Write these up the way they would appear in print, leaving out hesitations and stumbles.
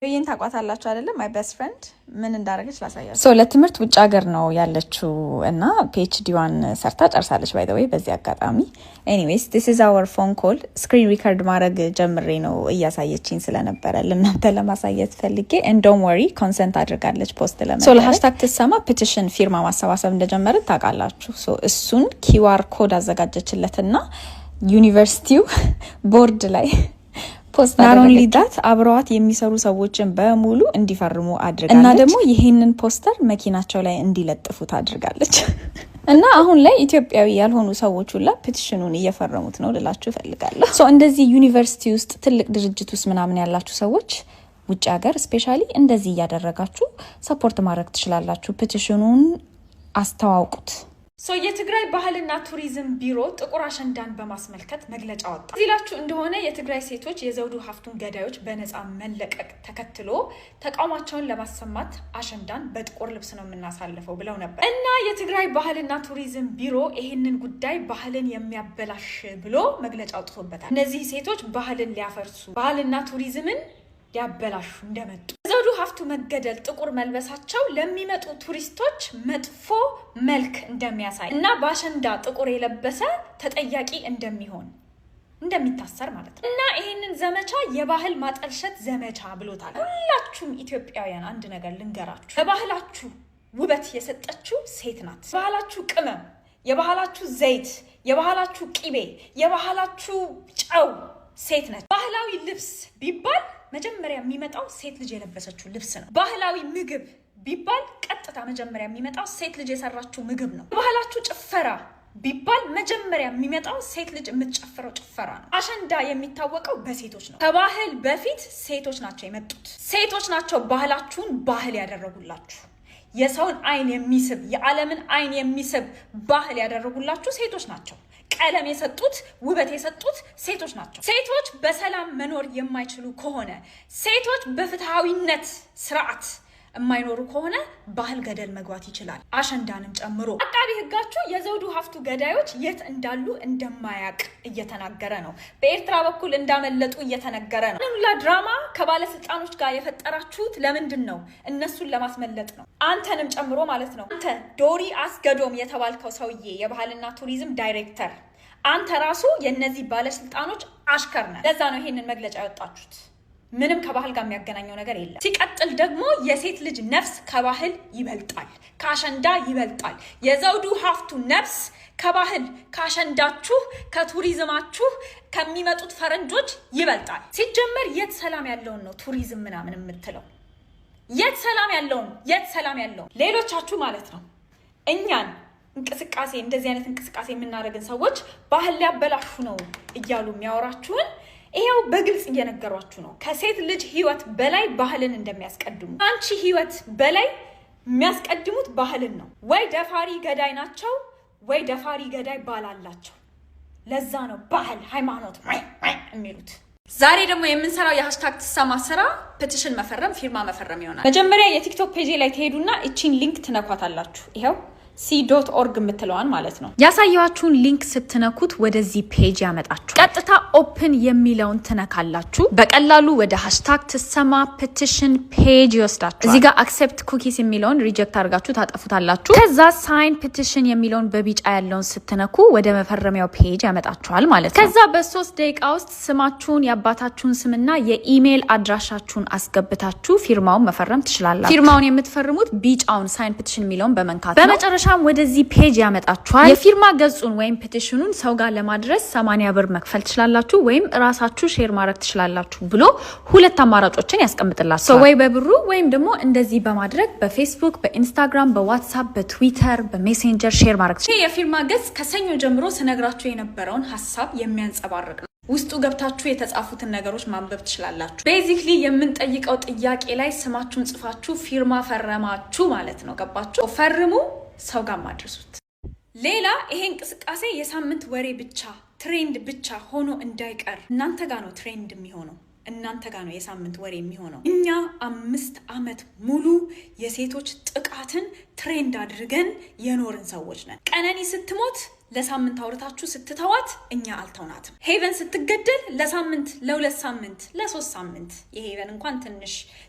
ይሄን ታቋታላችሁ አይደለም my best friend ምን እንዳረገች ላሳያችሁ ለትምህርት ውጭ ሀገር ነው ያለችው እና PhD-ዋን ሰርታ ጨርሳለች by the way በዚህ አጋጣሚ anyways this is our phone call screen record ማድረግ ጀምሬ ነው እያሳየችኝ ስለነበረ ለእናንተ ለማሳየት ፈልጌ and don't worry consent አድርጋለች ፖስት ለማድረግ ሃሽታግ ተሰማ ፔቲሽን ፊርማ ማሰባሰብ እንደጀመረ ታውቃላችሁ እሱን QR ኮድ አዘጋጀችለትና ዩኒቨርሲቲው ቦርድ ላይ not only that አብረዋት የሚሰሩ ሰዎችን በሙሉ እንዲፈርሙ አድርጋለች እና ደግሞ ይሄንን ፖስተር መኪናቸው ላይ እንዲለጥፉት አድርጋለች እና አሁን ላይ ኢትዮጵያዊ ያልሆኑ ሰዎች ሁላ ፔቲሽኑን እየፈረሙት ነው ልላችሁ ፈልጋለሁ እንደዚህ ዩኒቨርሲቲ ውስጥ ትልቅ ድርጅት ውስጥ ምናምን ያላችሁ ሰዎች ውጭ ሀገር ስፔሻሊ እንደዚህ ያደረጋችሁ ሰፖርት ማድረግ ትችላላችሁ ፔቲሽኑን አስተዋውቁት የትግራይ ባህልና ቱሪዝም ቢሮ ጥቁር አሸንዳን በማስመልከት መግለጫ ወጣ እዚላችሁ እንደሆነ የትግራይ ሴቶች የዘውዱ ሀፍቱን ገዳዮች በነፃ መለቀቅ ተከትሎ ተቃውሟቸውን ለማሰማት አሸንዳን በጥቁር ልብስ ነው የምናሳልፈው ብለው ነበር እና የትግራይ ባህልና ቱሪዝም ቢሮ ይሄንን ጉዳይ ባህልን የሚያበላሽ ብሎ መግለጫ አውጥቶበታል እነዚህ ሴቶች ባህልን ሊያፈርሱ ባህልና ቱሪዝምን ያበላሹ እንደመጡ ዘውዱ ሀፍቱ መገደል ጥቁር መልበሳቸው ለሚመጡ ቱሪስቶች መጥፎ መልክ እንደሚያሳይ እና ባሸንዳ ጥቁር የለበሰ ተጠያቂ እንደሚታሰር ማለት ነው እና ይሄንን ዘመቻ የባህል ማጠልሸት ዘመቻ ብሎታል ሁላችሁም ኢትዮጵያውያን አንድ ነገር ልንገራችሁ በባህላችሁ ውበት የሰጠችው ሴት ናት ባህላችሁ ቅመም የባህላችሁ ዘይት የባህላችሁ ቂቤ የባህላችሁ ጨው ሴት ነች ባህላዊ ልብስ ቢባል መጀመሪያ የሚመጣው ሴት ልጅ የለበሰችው ልብስ ነው ባህላዊ ምግብ ቢባል ቀጥታ መጀመሪያ የሚመጣው ሴት ልጅ የሰራችው ምግብ ነው ባህላችሁ ጭፈራ ቢባል መጀመሪያ የሚመጣው ሴት ልጅ የምትጨፍረው ጭፈራ ነው አሸንዳ የሚታወቀው በሴቶች ነው ከባህል በፊት ሴቶች ናቸው የመጡት ሴቶች ናቸው ባህላችሁን ባህል ያደረጉላችሁ የሰውን አይን የሚስብ የዓለምን አይን የሚስብ ባህል ያደረጉላችሁ ሴቶች ናቸው ቀለም የሰጡት ውበት የሰጡት ሴቶች ናቸው ሴቶች በሰላም መኖር የማይችሉ ከሆነ ሴቶች በፍትሃዊነት ስርዓት የማይኖሩ ከሆነ ባህል ገደል መግባት ይችላል አሸንዳንም ጨምሮ አቃቢ ህጋችሁ የዘውዱ ሀፍቱ ገዳዮች የት እንዳሉ እንደማያቅ እየተናገረ ነው በኤርትራ በኩል እንዳመለጡ እየተነገረ ነው ሁላ ድራማ ከባለስልጣኖች ጋር የፈጠራችሁት ለምንድን ነው እነሱን ለማስመለጥ ነው አንተንም ጨምሮ ማለት ነው አንተ ዶሪ አስገዶም የተባልከው ሰውዬ የባህልና ቱሪዝም ዳይሬክተር አንተ ራሱ የነዚህ ባለስልጣኖች አሽከር ነህ ለዛ ነው ይሄንን መግለጫ ያወጣችሁት ምንም ከባህል ጋር የሚያገናኘው ነገር የለም ሲቀጥል ደግሞ የሴት ልጅ ነፍስ ከባህል ይበልጣል ካሸንዳ ይበልጣል የዘውዱ ሀፍቱ ነፍስ ከባህል ካሸንዳችሁ ከቱሪዝማችሁ ከሚመጡት ፈረንጆች ይበልጣል ሲጀመር የት ሰላም ያለውን ነው ቱሪዝም ምናምን የምትለው የት ሰላም ያለውን ሌሎቻችሁ ማለት ነው እኛን እንቅስቃሴ እንደዚህ አይነት እንቅስቃሴ የምናደርግን ሰዎች ባህል ሊያበላሹ ነው እያሉ የሚያወራችሁን ይሄው በግልጽ እየነገሯችሁ ነው ከሴት ልጅ ህይወት በላይ ባህልን እንደሚያስቀድሙ አንቺ ህይወት በላይ የሚያስቀድሙት ባህልን ነው ወይ ደፋሪ ገዳይ ናቸው ወይ ደፋሪ ገዳይ ባላላቸው ለዛ ነው ባህል ሃይማኖት የሚሉት ዛሬ ደግሞ የምንሰራው የሃሽታግ ተሰማ ስራ ፔቲሽን መፈረም ፊርማ መፈረም ይሆናል መጀመሪያ የቲክቶክ ፔጅ ላይ ትሄዱና እቺን ሊንክ ትነኳታላችሁ ይሄው c.org የምትለዋን ማለት ነው ያሳያችሁን ሊንክ ስትነኩት ወደዚህ ፔጅ ያመጣችሁ ቀጥታ ኦፕን የሚለውን ትነካላችሁ በቀላሉ ወደ ሃሽታግ ተሰማ ፔቲሽን ፔጅ ይወስዳችኋል እዚህ ጋር አክሴፕት ኩኪስ የሚለውን ሪጀክት አድርጋችሁ ታጠፉታላችሁ ከዛ ሳይን ፔቲሽን የሚለውን በቢጫ ያለውን ስትነኩ ወደ መፈረሚያው ፔጅ ያመጣችኋል ማለት ነው ከዛ በ3 ደቂቃ ውስጥ ስማችሁን ያባታችሁን ስምና የኢሜል አድራሻችሁን አስገብታችሁ ፊርማውን መፈረም ትችላላችሁ ፊርማውን የምትፈርሙት ቢጫውን ሳይን ፔቲሽን የሚለውን በመንካት በመጨረሻ ወደዚህ ፔጅ ያመጣችኋል የፊርማ ገጹን ወይም ፔቲሽኑን ሰው ጋር ለማድረስ 80 ብር መክፈል ትችላላችሁ ወይም ራሳችሁ ሼር ማድረግ ትችላላችሁ ብሎ ሁለት አማራጮችን ያስቀምጥላችኋል ወይ በብሩ ወይም ደግሞ እንደዚህ በማድረግ በፌስቡክ በኢንስታግራም በዋትስአፕ በትዊተር በሜሴንጀር ሼር ማድረግ ትችላላችሁ የፊርማ ገጽ ከሰኞ ጀምሮ ስነግራችሁ የነበረውን ሐሳብ የሚያንጸባርቅ ነው ውስጡ ገብታችሁ የተጻፉትን ነገሮች ማንበብ ትችላላችሁ ቤዚክሊ የምንጠይቀው ጥያቄ ላይ ስማችሁን ጽፋችሁ ፊርማ ፈረማችሁ ማለት ነው ገባችሁ ፈርሙ ሰው ጋር ማድረሱት ሌላ ይሄ እንቅስቃሴ የሳምንት ወሬ ብቻ ትሬንድ ብቻ ሆኖ እንዳይቀር እናንተ ጋር ነው ትሬንድ የሚሆነው እናንተ ጋር ነው የሳምንት ወሬ የሚሆነው እኛ 5 አመት ሙሉ የሴቶች ጥቃትን ትሬንድ አድርገን የኖርን ሰዎች ነን ቀነኒ ስትሞት ለሳምንት አውርታችሁ ስትተዋት እኛ አልተውናትም። ሄቨን ስትገደል ለሳምንት ለ2 ሳምንት ለ3 ሳምንት የሄቨን እንኳን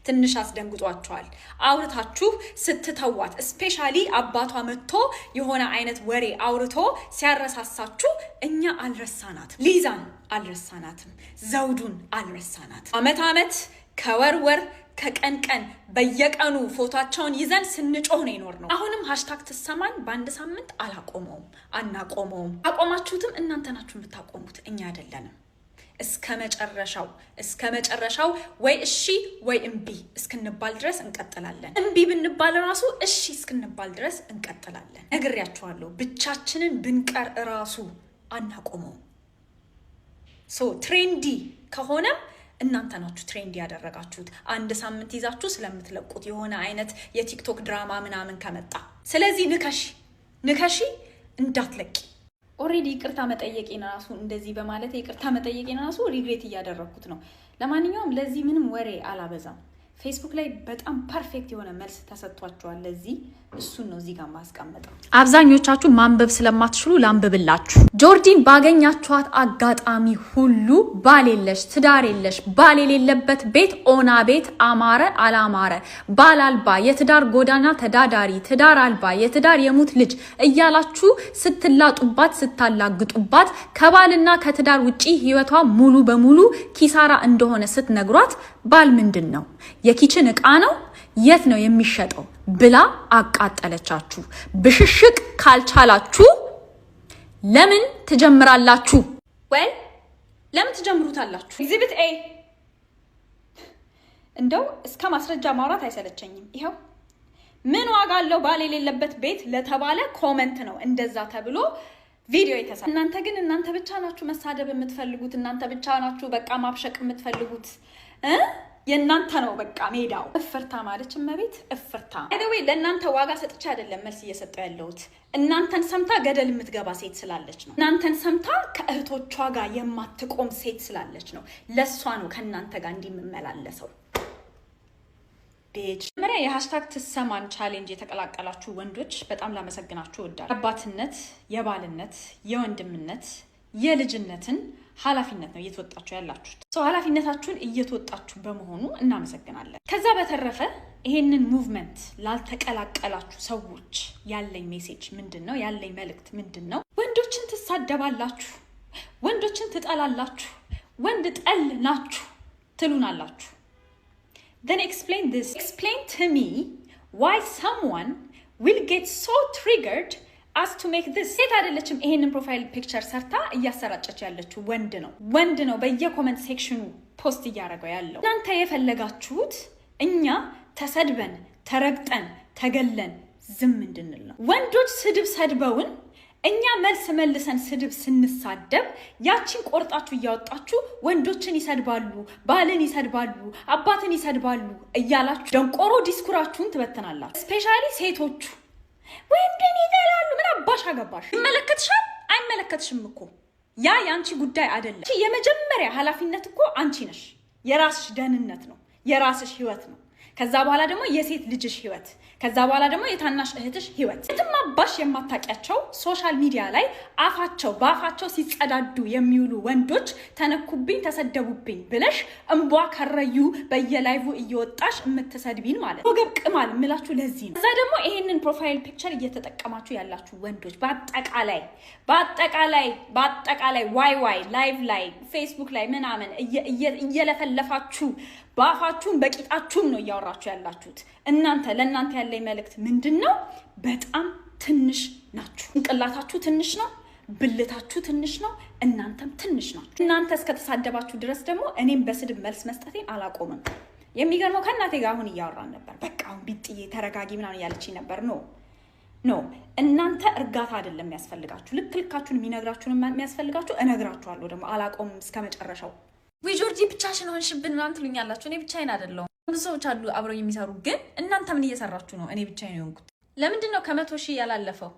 ትንሽ አስደንግጧቸዋል። አውርታችሁ ስትተዋት ስፔሻሊ አባቷ መጥቶ የሆነ አይነት ወሬ አውርቶ ሲያረሳሳችሁ እኛ አልረሳናትም። ሊዛን አልረሳናትም። ዘውዱን አልረሳናትም። አመት ከወር ከቀን በየቀኑ ፎቶአቸውን ይዘን ስንጮህ ነው የኖርነው። አሁንም ሃሽታግ ትሰማን በአንድ ሳምንት አናቆመውም። አቆማችሁትም እናንተ ናችሁ የምታቆሙት፣ እኛ አይደለንም። እስከ መጨረሻው ወይ እሺ ወይ እምቢ እስክንባል ድረስ እንቀጥላለን። እምቢ ብንባል ራሱ እሺ እስክንባል ድረስ እንቀጥላለን። ነግሬያችኋለሁ፣ ብቻችንን ብንቀር ራሱ አናቆመውም። ትሬንዲ ከሆነም እናንተ ናችሁ ትሬንድ ያደረጋችሁት፣ አንድ ሳምንት ይዛችሁ ስለምትለቁት የሆነ አይነት የቲክቶክ ድራማ ምናምን ከመጣ። ስለዚህ ንከሺ እንዳትለቂ። ኦሬዲ ይቅርታ መጠየቄን ራሱ እንደዚህ በማለት ይቅርታ መጠየቄን ራሱ ሪግሬት እያደረኩት ነው። ለማንኛውም ለዚህ ምንም ወሬ አላበዛም። ፌስቡክ ላይ በጣም ፐርፌክት የሆነ መልስ ተሰጥቷቸዋል። ለዚህ እሱን ነው እዚህ ጋር ማስቀመጠው። አብዛኞቻችሁ ማንበብ ስለማትችሉ ላንብብላችሁ። ጆርዲን ባገኛችኋት አጋጣሚ ሁሉ ባል የለሽ፣ ትዳር የለሽ፣ ባል የሌለበት ቤት ኦና ቤት አማረ አላማረ፣ ባል አልባ፣ የትዳር ጎዳና ተዳዳሪ፣ ትዳር አልባ፣ የትዳር የሙት ልጅ እያላችሁ ስትላጡባት ስታላግጡባት ከባልና ከትዳር ውጪ ህይወቷ ሙሉ በሙሉ ኪሳራ እንደሆነ ስትነግሯት ባል ምንድን ነው? የኪችን ዕቃ ነው? የት ነው የሚሸጠው? ብላ አቃጠለቻችሁ። ብሽሽቅ ካልቻላችሁ ለምን ትጀምራላችሁ? ለምን ትጀምሩታላችሁ? ኤግዚቢት ኤ እንደው እስከ ማስረጃ ማውራት አይሰለቸኝም። ይሄው ምን ዋጋ አለው ባል የሌለበት ቤት ለተባለ ኮመንት ነው እንደዛ ተብሎ ቪዲዮ የተሰራ። እናንተ ብቻ ናችሁ መሳደብ የምትፈልጉት፣ እናንተ ብቻ ናችሁ በቃ ማብሸቅ የምትፈልጉት። የእናንተ ነው በቃ ሜዳው። እፍርታ ማለች እመቤት እፍርታ። ወይ ለእናንተ ዋጋ ሰጥቼ አይደለም መልስ እየሰጠው ያለሁት። እናንተን ሰምታ ገደል የምትገባ ሴት ስላለች ነው። እናንተን ሰምታ ከእህቶቿ ጋር የማትቆም ሴት ስላለች ነው። ለሷ ነው ከእናንተ ጋር እንዲመላለሰው። መጀመሪያ የሃሽታግ ትሰማን ቻሌንጅ የተቀላቀላችሁ ወንዶች በጣም ላመሰግናችሁ እወዳለሁ። የአባትነት፣ የባልነት፣ የወንድምነት፣ የልጅነትን ኃላፊነት ነው እየተወጣችሁ ያላችሁት። ኃላፊነታችሁን እየተወጣችሁ በመሆኑ እናመሰግናለን። ከዛ በተረፈ ይሄንን ሙቭመንት ላልተቀላቀላችሁ ሰዎች ያለኝ ሜሴጅ ምንድነው? ያለኝ መልእክት ምንድነው? ወንዶችን ትሳደባላችሁ፣ ወንዶችን ትጠላላችሁ፣ ወንድ ጠል ናችሁ ትሉናላችሁ። Then explain to me why someone will get so triggered as to make this. ሴት አይደለችም ይሄንን ፕሮፋይል ፒክቸር ሰርታ እያሰራጨች ያለችው ወንድ ነው በየኮሜንት ሴክሽኑ ፖስት እያደረገው ያለው። እናንተ የፈለጋችሁት እኛ ተሰድበን ተረግጠን ተገለን ዝም እንድንል ነው። ወንዶች ስድብ ሰድበውን እኛ መልስ መልሰን ስድብ ስንሳደብ ያቺን ቆርጣችሁ እያወጣችሁ ወንዶችን ይሰድባሉ፣ ባልን ይሰድባሉ፣ አባትን ይሰድባሉ እያላችሁ ደንቆሮ ዲስኩራችሁን ትበተናላችሁ። ስፔሻሊ ሴቶቹ ወንድን ይገላሉ። ምን አባሽ አገባሽ? ይመለከትሻል? አይመለከትሽም እኮ ያ ያንቺ ጉዳይ አይደለም። የመጀመሪያ ኃላፊነት እኮ አንቺ ነሽ። የራስሽ ደህንነት ነው፣ የራስሽ ህይወት ነው። ከዛ በኋላ ደግሞ የሴት ልጅሽ ህይወት፣ ከዛ በኋላ ደግሞ የታናሽ እህትሽ ህይወት። የትማባሽ የማታውቂያቸው ሶሻል ሚዲያ ላይ በአፋቸው ሲጸዳዱ የሚውሉ ወንዶች ተነኩብኝ ተሰደቡብኝ ብለሽ እንቧ ከረዩ በየላይቭ እየወጣሽ የምትሰድቢን ማለት ነው። ወገብ ቅማል ምላችሁ ለዚህ ነው። እዛ ደግሞ ይሄንን ፕሮፋይል ፒክቸር እየተጠቀማችሁ ያላችሁ ወንዶች በአጠቃላይ ዋይ ላይቭ ላይ ፌስቡክ ላይ ምናምን እየለፈለፋችሁ በአፋችሁም በቂጣችሁም ነው እያወራችሁ ያላችሁት። ለእናንተ ያለኝ መልእክት ምንድነው? በጣም ትንሽ ናችሁ። እንቅላታችሁ ትንሽ ነው፣ ብልታችሁ ትንሽ ነው፣ እናንተም ትንሽ ናችሁ። እናንተ እስከተሳደባችሁ ድረስ ደግሞ እኔም በስድብ መልስ መስጠቴን አላቆምም። የሚገርመው ከእናቴ ጋር አሁን እያወራን ነበር። በቃ አሁን ቢጥዬ ተረጋጊ ምናምን እያለችኝ ነበር። ኖ እናንተ እርጋታ አይደለም የሚያስፈልጋችሁ፣ ልካችሁን የሚነግራችሁን የሚያስፈልጋችሁ እነግራችኋለሁ። ደግሞ አላቆምም እስከ መጨረሻው። ጆርጂ ብቻሽን ሆንሽብን ምናምን ትሉኛላችሁ። እኔ ብቻዬን አይደለሁም፣ ብዙ ሰዎች አሉ አብረው የሚሰሩ። ግን እናንተ ምን እየሰራችሁ ነው? እኔ ብቻዬን የሆንኩት ለምንድን ነው? ከ100,000 ያላለፈው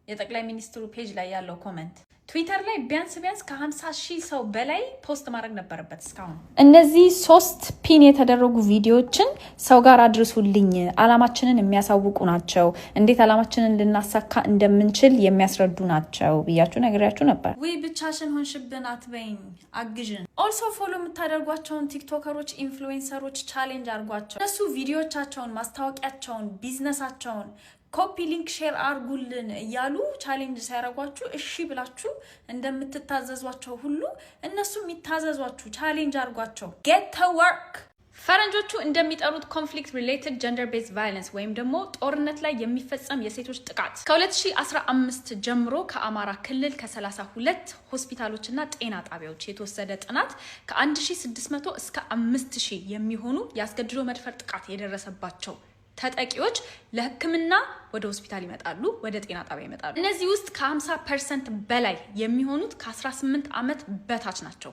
የጠቅላይ ሚኒስትሩ ፔጅ ላይ ያለው ኮሜንት ትዊተር ላይ ቢያንስ ከ50,000 ሰው በላይ ፖስት ማድረግ ነበረበት እስካሁን። እነዚህ 3 ፒን የተደረጉ ቪዲዮዎችን ሰው ጋር አድርሱልኝ አላማችንን የሚያሳውቁ ናቸው እንዴት አላማችንን ልናሳካ እንደምንችል የሚያስረዱ ናቸው ብያችሁ ነግሬያችሁ ነበር ወይ ብቻሽን ሆንሽብን አትበይኝ አግዥን ኦልሶ ፎሎ የምታደርጓቸውን ቲክቶከሮች ኢንፍሉዌንሰሮች ቻሌንጅ አድርጓቸው እነሱ ቪዲዮቻቸውን ማስታወቂያቸውን ቢዝነሳቸውን ኮፒ ሊንክ ሼር አርጉልን እያሉ ቻሌንጅ ሲያረጓችሁ እሺ ብላችሁ እንደምትታዘዟቸው ሁሉ እነሱም ይታዘዟችሁ ቻሌንጅ አርጓቸው get to work ፈረንጆቹ እንደሚጠሩት ኮንፍሊክት ሪሌትድ ጀንደር ቤዝድ ቫዮለንስ ወይም ደግሞ ጦርነት ላይ የሚፈጸም የሴቶች ጥቃት ከ2015 ጀምሮ ከአማራ ክልል ከ32 ሆስፒታሎችና ጤና ጣቢያዎች የተወሰደ ጥናት ከ1600 እስከ 5000 የሚሆኑ ያስገድዶ መድፈር ጥቃት የደረሰባቸው ተጠቂዎች ለህክምና ወደ ሆስፒታል ይመጣሉ ወደ ጤና ጣቢያ ይመጣሉ እነዚህ ውስጥ ከ50% በላይ የሚሆኑት ከ18 ዓመት በታች ናቸው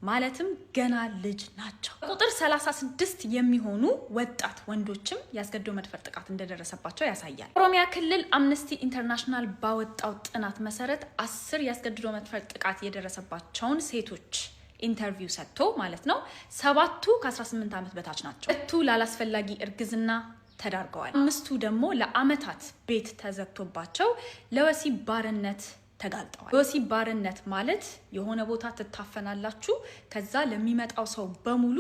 ማለትም ገና ልጅ ናቸው ቁጥር 36 የሚሆኑ ወጣት ወንዶችም ያስገድዶ መድፈር ጥቃት እንደደረሰባቸው ያሳያል ኦሮሚያ ክልል አምነስቲ ኢንተርናሽናል ባወጣው ጥናት መሰረት 10 ያስገድዶ መድፈር ጥቃት የደረሰባቸውን ሴቶች ኢንተርቪው ሰጥቶ ማለት ነው 7ቱ ከ18 ዓመት በታች ናቸው 2 ላላስፈላጊ እርግዝና ተዳርገዋል 5ቱ ደግሞ ለአመታት ቤት ተዘግቶባቸው ለወሲብ ባርነት ተጋልጠዋል ወሲብ ባርነት ማለት የሆነ ቦታ ትታፈናላችሁ ከዛ ለሚመጣው ሰው በሙሉ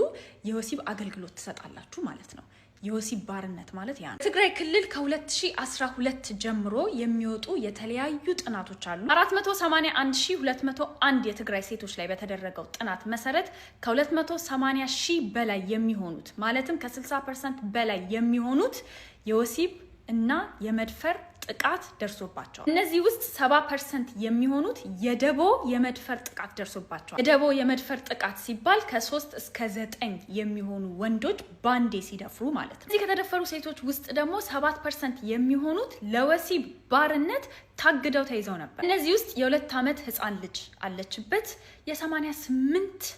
የወሲብ አገልግሎት ትሰጣላችሁ ማለት ነው የወሲብ ባርነት ማለት ያ ነው ትግራይ ክልል ከ2012 ጀምሮ የሚወጡ የተለያዩ ጥናቶች አሉ 481201 የትግራይ ሴቶች ላይ በተደረገው ጥናት መሰረት ከ280,000 በላይ የሚሆኑት ማለትም ከ60% በላይ የሚሆኑት የወሲብ እና የመድፈር ጥቃት ደርሶባቸዋል እነዚህ ውስጥ 70% የሚሆኑት የደቦ የመድፈር ጥቃት ደርሶባቸዋል የደቦ የመድፈር ጥቃት ሲባል ከ3 እስከ 9 የሚሆኑ ወንዶች ባንዴ ሲደፍሩ ማለት ነው እዚህ ከተደፈሩ ሴቶች ውስጥ ደግሞ 7% የሚሆኑት ለወሲብ ባርነት ታግደው ተይዘው ነበር እነዚህ ውስጥ የ2 ዓመት ህፃን ልጅ አለችበት የ88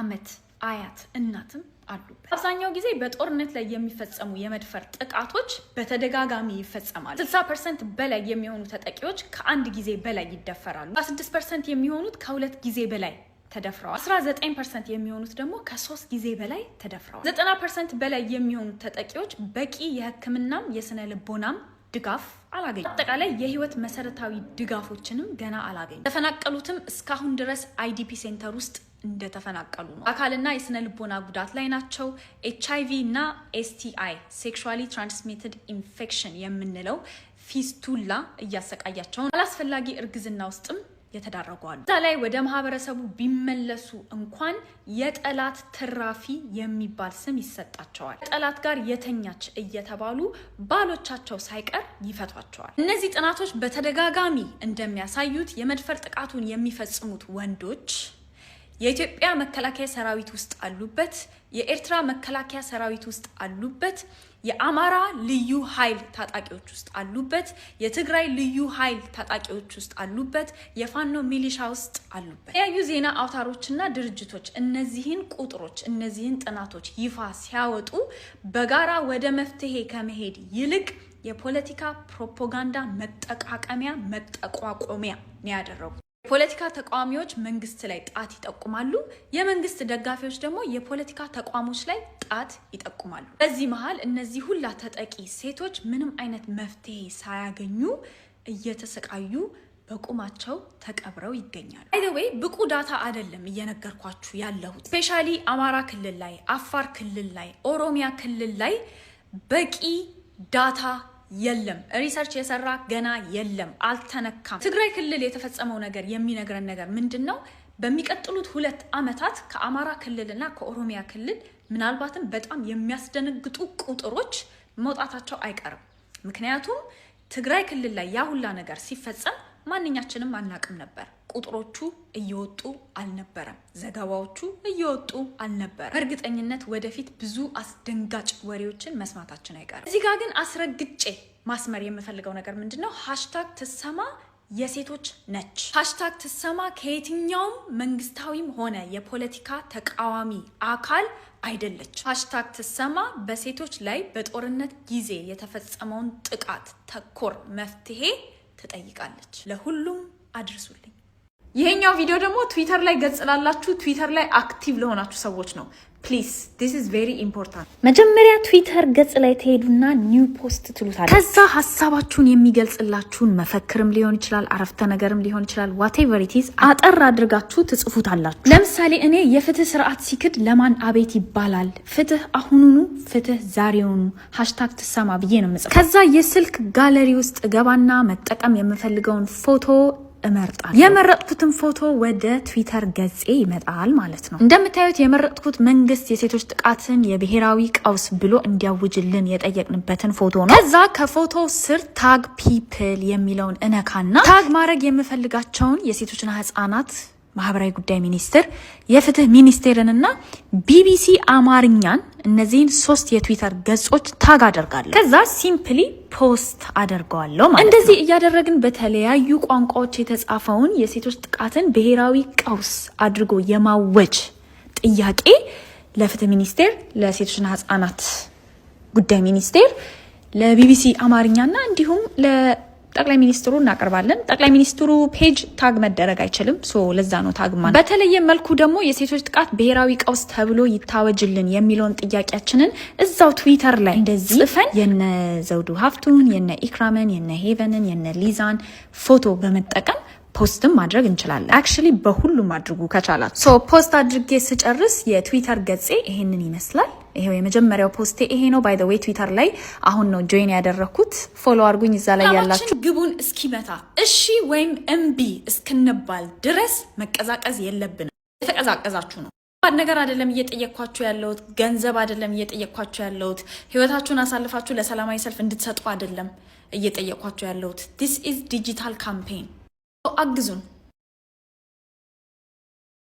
ዓመት አያት እናትም አሉበት አብዛኛው ጊዜ በጦርነት ላይ የሚፈጸሙ የመድፈር ጥቃቶች በተደጋጋሚ ይፈጸማሉ 60% በላይ የሚሆኑ ተጠቂዎች ከአንድ ጊዜ በላይ ይደፈራሉ 16% የሚሆኑት ከሁለት ጊዜ በላይ ተደፍረዋል 19% የሚሆኑት ደግሞ ከ3 ጊዜ በላይ ተደፍረዋል 90% በላይ የሚሆኑት ተጠቂዎች በቂ የህክምናም የስነ ልቦናም ድጋፍ አላገኙ አጠቃላይ የህይወት መሰረታዊ ድጋፎችንም ገና አላገኙ ተፈናቀሉትም እስካሁን ድረስ አይዲፒ ሴንተር ውስጥ እንደተፈናቀሉ ነው አካልና የስነ ልቦና ጉዳት ላይ ናቸው ኤችአይቪ እና ኤስቲአይ ሴክሹዋሊ ትራንስሚትድ ኢንፌክሽን የምንለው ፊስቱላ እያሰቃያቸው አላስፈላጊ እርግዝና ውስጥም የተዳረጓሉ እዛ ላይ ወደ ማህበረሰቡ ቢመለሱ እንኳን የጠላት ትራፊ የሚባል ስም ይሰጣቸዋል ጠላት ጋር የተኛች እየተባሉ ባሎቻቸው ሳይቀር ይፈቷቸዋል እነዚህ ጥናቶች በተደጋጋሚ እንደሚያሳዩት የመድፈር ጥቃቱን የሚፈጽሙት ወንዶች የኢትዮጵያ መከላከያ ሰራዊት ውስጥ አሉበት የኤርትራ መከላከያ ሰራዊት ውስጥ አሉበት የአማራ ልዩ ኃይል ታጣቂዎች ውስጥ አሉበት የትግራይ ልዩ ኃይል ታጣቂዎች ውስጥ አሉበት የፋኖ ሚሊሻ ውስጥ አሉበት ያዩ ዜና አውታሮችና ድርጅቶች እነዚህን ቁጥሮች እነዚህን ጥናቶች ይፋ ሲያወጡ በጋራ ወደ መፍትሄ ከመሄድ ይልቅ የፖለቲካ ፕሮፓጋንዳ መጠቃቀሚያ መጠቋቆሚያ ነው ያደረጉ የፖለቲካ ተቋሚዎች መንግስት ላይ ጣት ይጠቁማሉ የመንግስት ደጋፊዎች ደግሞ የፖለቲካ ተቋሞች ላይ ጣት ይጠቁማሉ በዚህ መሃል እነዚህ ሁላ ተጠቂ ሴቶች ምንም አይነት መፍትሄ ሳያገኙ እየተሰቃዩ በቁማቸው ተቀብረው ይገኛሉ by the way ብቁ ዳታ አይደለም እየነገርኳችሁ ያለሁት ስፔሻሊ አማራ ክልል ላይ አፋር ክልል ላይ ኦሮሚያ ክልል ላይ በቂ ዳታ የለም ሪሰርች የሰራ ገና የለም አልተነካም ትግራይ ክልል የተፈጸመው ነገር የሚነግረን ነገር ምንድነው በሚቀጥሉት 2 አመታት ከአማራ ክልልና ከኦሮሚያ ክልል ምናልባትም በጣም የሚያስደነግጡ ቁጥሮች መውጣታቸው አይቀርም ምክንያቱም ትግራይ ክልል ላይ ያ ሁላ ነገር ሲፈጸም ማንኛችንም አናቅም ነበር ቁጥሮቹ እየወጡ አልነበረም ዘገባዎቹ እየወጡ አልነበረ በእርግጠኝነት ወደፊት ብዙ አስደንጋጭ ወሬዎችን መስማታችን አይቀርም እዚህ ጋር ግን አስረግጬ ማስመር የምፈልገው ነገር ምንድነው #ትሰማ የሴቶች ነች #ትሰማ ከየትኛውም መንግስታዊም ሆነ የፖለቲካ ተቃዋሚ አካል አይደለች #ትሰማ በሴቶች ላይ በጦርነት ጊዜ የተፈጸመውን ጥቃት ተኮር መፍትሄ ትጠይቃለች ለሁሉም አድርሱልኝ ይሄኛው ቪዲዮ ደግሞ ትዊተር ላይ ገጽ ላላችሁ ትዊተር ላይ አክቲቭ ለሆናችሁ ሰዎች ነው። ፕሊዝ this is very important። መጀመሪያ ትዊተር ገጽ ላይ ተሄዱና ኒው ፖስት ትሉታላችሁ። ከዛ ሐሳባችሁን የሚገልጽላችሁን መፈክርም ሊሆን ይችላል፣ አረፍተ ነገርም ሊሆን ይችላል፣ whatever it is አጠር አድርጋችሁ ትጽፉታላችሁ። ለምሳሌ እኔ የፍትህ ስርዓት ሲክድ ለማን አቤት ይባላል፣ ፍትህ አሁኑኑ፣ ፍትህ ዛሬውኑ ሃሽታግ ትሰማ ብዬ ነው የምጽፈው። ከዛ የስልክ ጋለሪ ውስጥ ገባና መጠቀም የምፈልገውን ፎቶ እመርጣለሁ። የመረጥኩትን ፎቶ ወደ ትዊተር ገጼ ይመጣል ማለት ነው። እንደምታዩት የመረጥኩት መንግስት የሴቶች ጥቃትን የብሔራዊ ቀውስ ብሎ እንዲያውጅልን የጠየቅንበትን ፎቶ ነው። ከዛ ከፎቶ ስር ታግ ፒፕል የሚለውን እነካና ታግ ማድረግ የምፈልጋቸውን የሴቶችና ህጻናት ማህበራዊ ጉዳይ ሚኒስቴር፣ የፍትህ ሚኒስቴርንና ቢቢሲ አማርኛን እነዚህን 3 የትዊተር ገጾች ታግ አደርጋለሁ። ከዛ ሲምፕሊ ፖስት አደርገዋለሁ ማለት ነው። እንደዚህ እያደረግን በተለያዩ ቋንቋዎች የተጻፈውን የሴቶች ጥቃትን ብሔራዊ ቀውስ አድርጎ የማወጅ ጥያቄ ለፍትህ ሚኒስቴር፣ ለሴቶችና ህጻናት ጉዳይ ሚኒስቴር፣ ለቢቢሲ አማርኛና እንዲሁም ጠቅላይ ሚኒስትሩ እናቀርባለን። ጠቅላይ ሚኒስትሩ ፔጅ ታግ መደረግ አይችልም። ለዛ ነው ታግ ማለት። በተለየ መልኩ ደግሞ የሴቶች ጥቃት ብሔራዊ ቀውስ ተብሎ ይታወጅልን የሚለውን ጥያቄያችንን እዛው ትዊተር ላይ እንደዚህ ጽፈን የነ ዘውዱ ሀፍቱን፣ የነ ኢክራምን፣ የነ ሄቨንን፣ የነ ሊዛን ፎቶ በመጠቀም ፖስትም ማድረግ እንችላለን። አክቹሊ በሁሉም አድርጉ ከቻላችሁ። ፖስት አድርጌ ስጨርስ የትዊተር ገጼ ይሄንን ይመስላል። ይሄው የመጀመሪያው ፖስቴ ይሄ ነው። ባይ ዘ ዌይ ትዊተር ላይ አሁን ነው ጆይን ያደረኩት። ፎሎ አድርጉኝ እዛ ላይ ያላችሁ። ግቡን እስኪመታ እሺ ወይም እምቢ እስክንባል ድረስ መቀዛቀዝ የለብንም። የተቀዛቀዛችሁ ነው ባድ ነገር አይደለም እየጠየቅኳችሁ ያለሁት፣ ገንዘብ አይደለም እየጠየቅኳችሁ ያለሁት፣ ህይወታችሁን አሳልፋችሁ ለሰላማዊ ሰልፍ እንድትሰጡ አይደለም እየጠየቅኳችሁ ያለሁት። this is digital campaign። አግዙን።